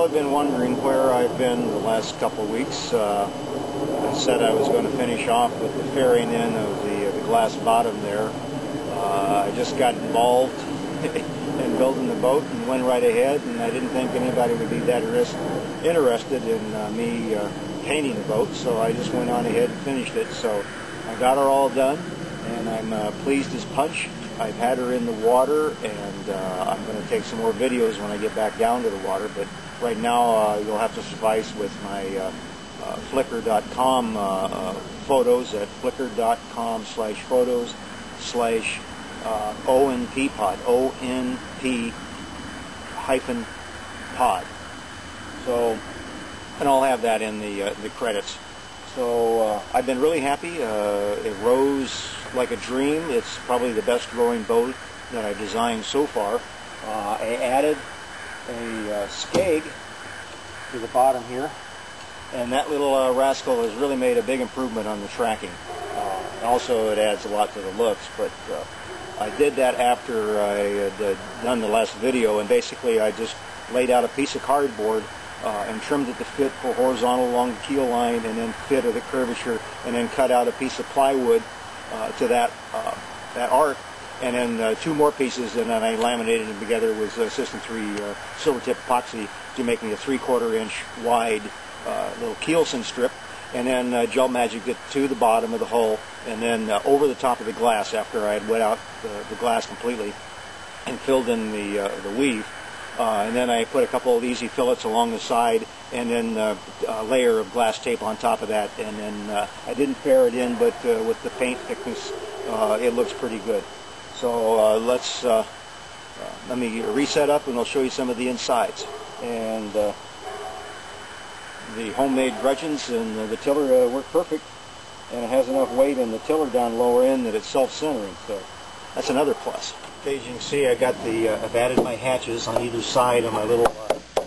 probably been wondering where I've been the last couple of weeks. I said I was going to finish off with the fairing in of the glass bottom there. I just got involved in building the boat and went right ahead, and I didn't think anybody would be that interested in me painting the boat, so I just went on ahead and finished it. So I got her all done, and I'm pleased as punch. I've had her in the water, and I'm going to take some more videos when I get back down to the water, but right now you'll have to suffice with my flickr.com photos at flickr.com/photos/ONP-pod, ONP-pod. So, and I'll have that in the credits. So I've been really happy. It rose like a dream. It's probably the best rowing boat that I've designed so far. I added a skeg to the bottom here, and that little rascal has really made a big improvement on the tracking. Also, it adds a lot to the looks, but I did that after I had done the last video, and basically I just laid out a piece of cardboard and trimmed it to fit for horizontal along the keel line, and then fit at the curvature, and then cut out a piece of plywood to that arc, and then two more pieces, and then I laminated them together with System 3 silver tip epoxy to make me a 3/4 inch wide little keelson strip, and then gel magicked it to the bottom of the hull, and then over the top of the glass after I had wet out the glass completely and filled in the weave. And then I put a couple of easy fillets along the side, and then a layer of glass tape on top of that, and then I didn't fair it in, but with the paint thickness it looks pretty good. So let me reset up, and I'll show you some of the insides. And the homemade gudgeons and the tiller work perfect, and it has enough weight in the tiller down lower end that it's self-centering, so that's another plus. As you can see, I've added my hatches on either side of my little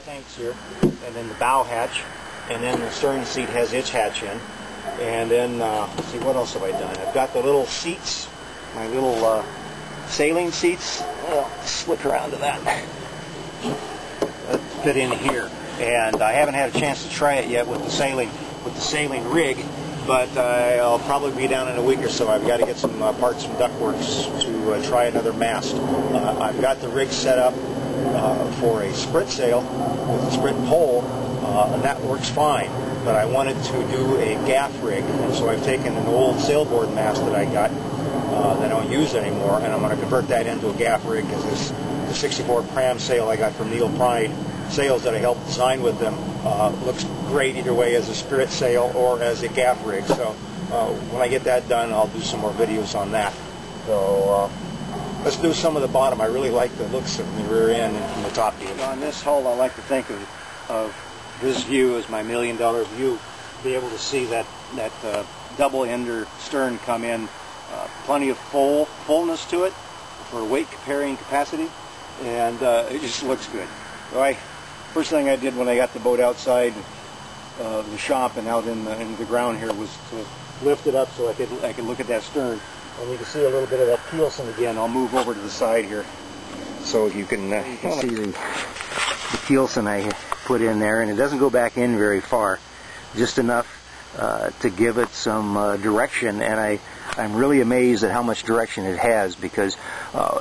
tanks here, and then the bow hatch, and then the stern seat has its hatch in, and then let's see, what else have I done? I've got the little seats, my little sailing seats. I'll slip around to that. Fit in here, and I haven't had a chance to try it yet with the sailing rig, but I'll probably be down in a week or so. I've got to get some parts from Duckworks to try another mast. I've got the rig set up for a sprit sail with a sprit pole, and that works fine. But I wanted to do a gaff rig, and so I've taken an old sailboard mast that I got that I don't use anymore, and I'm going to convert that into a gaff rig, because the 64 pram sail I got from Neil Pride sails that I helped design with them looks great either way, as a spirit sail or as a gaff rig. So when I get that done, I'll do some more videos on that. So let's do some of the bottom. I really like the looks of the rear end and from the top view. On this hull, I like to think of this view as my $1 million view. Be able to see that double ender stern come in, plenty of fullness to it for weight carrying capacity, and it just looks good. So first thing I did when I got the boat outside the shop and out in the ground here was to lift it up so I could look at that stern, and you can see a little bit of that keelson again. I'll move over to the side here so you can see the keelson I put in there, and it doesn't go back in very far, just enough to give it some direction, and I'm really amazed at how much direction it has, because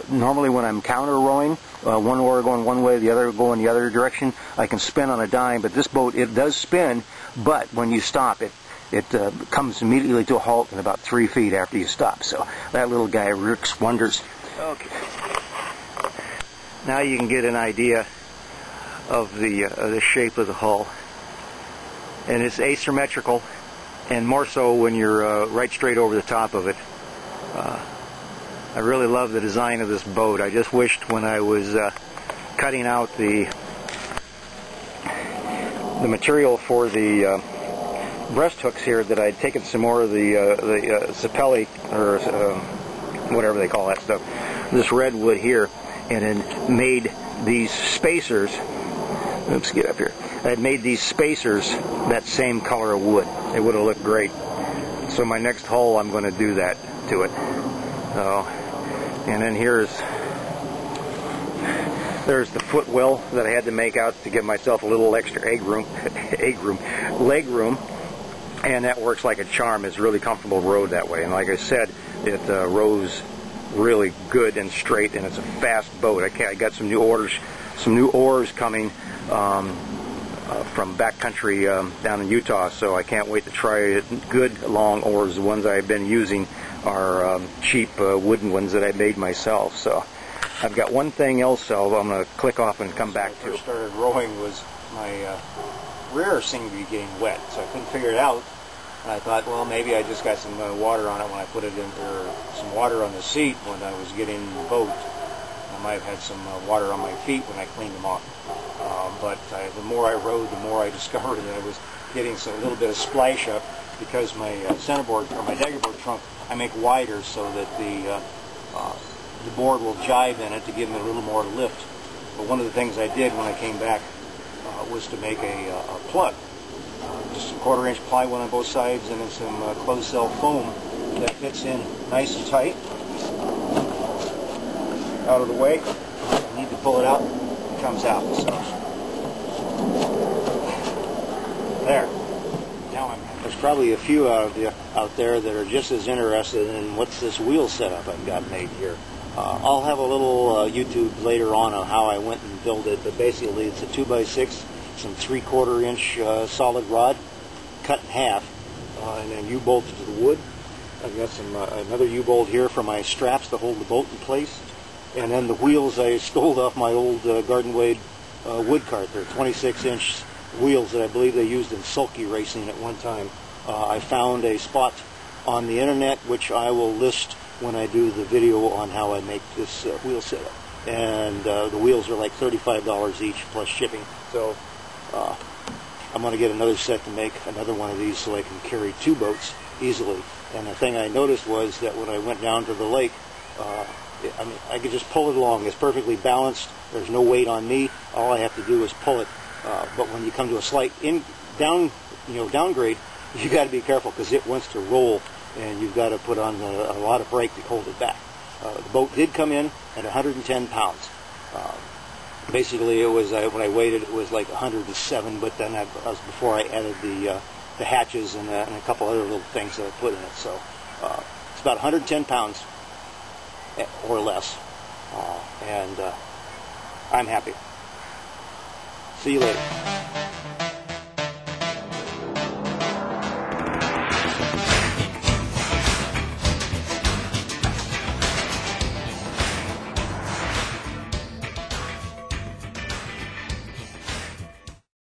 normally when I'm counter rowing, one oar going one way, the other going the other direction, I can spin on a dime, but this boat, it does spin, but when you stop it comes immediately to a halt in about 3 feet after you stop. So that little guy works wonders. Okay. Now you can get an idea of the shape of the hull, and it's asymmetrical, and more so when you're right straight over the top of it. I really love the design of this boat. I just wished when I was cutting out the material for the breast hooks here that I'd taken some more of the sapelli, or whatever they call that stuff, this redwood here, and then made these spacers. Oops, get up here. I had made these spacers that same color of wood. It would have looked great. So my next hull, I'm going to do that to it. So, and then here's There's the footwell that I had to make out to give myself a little extra leg room, and that works like a charm. It's a really comfortable road that way, and like I said, it rows really good and straight, and it's a fast boat. I got some new oars coming from backcountry down in Utah, so I can't wait to try good long oars. The ones I've been using are cheap wooden ones that I made myself. So I've got one thing else I'm going to click off and come back to. When I first started rowing was my rear seemed to be getting wet, so I couldn't figure it out. And I thought, well, maybe I just got some water on it when I put it in, or some water on the seat when I was getting in the boat. I might have had some water on my feet when I cleaned them off. But the more I rowed, the more I discovered that I was getting a little bit of splash up, because my centerboard, or my daggerboard trunk, I make wider so that the board will jibe in it to give it a little more lift. But one of the things I did when I came back was to make a plug. Just a 1/4-inch plywood on both sides, and then some closed cell foam that fits in nice and tight. Out of the way. I need to pull it out. It comes out. So there. Now there's probably a few out there that are just as interested in what's this wheel setup I've got made here. I'll have a little YouTube later on how I went and built it, but basically it's a 2x6, some 3/4-inch solid rod, cut in half, and then U-bolts to the wood. I've got some another U-bolt here for my straps to hold the boat in place, and then the wheels I stole off my old Garden Wade wood cart. They're 26-inch wheels that I believe they used in sulky racing at one time. I found a spot on the internet, which I will list when I do the video on how I make this wheel setup. And the wheels are like $35 each plus shipping. So I'm going to get another set to make another one of these so I can carry 2 boats easily. And the thing I noticed was that when I went down to the lake, I mean, I could just pull it along. It's perfectly balanced. There's no weight on me. All I have to do is pull it. But when you come to a slight downgrade, you got to be careful, because it wants to roll, and you've got to put on a lot of brake to hold it back. The boat did come in at 110 pounds. Basically, it was when I weighed it, it was like 107. But then that was before I added the hatches and a couple other little things that I put in it. So it's about 110 pounds or less, and I'm happy. See you later.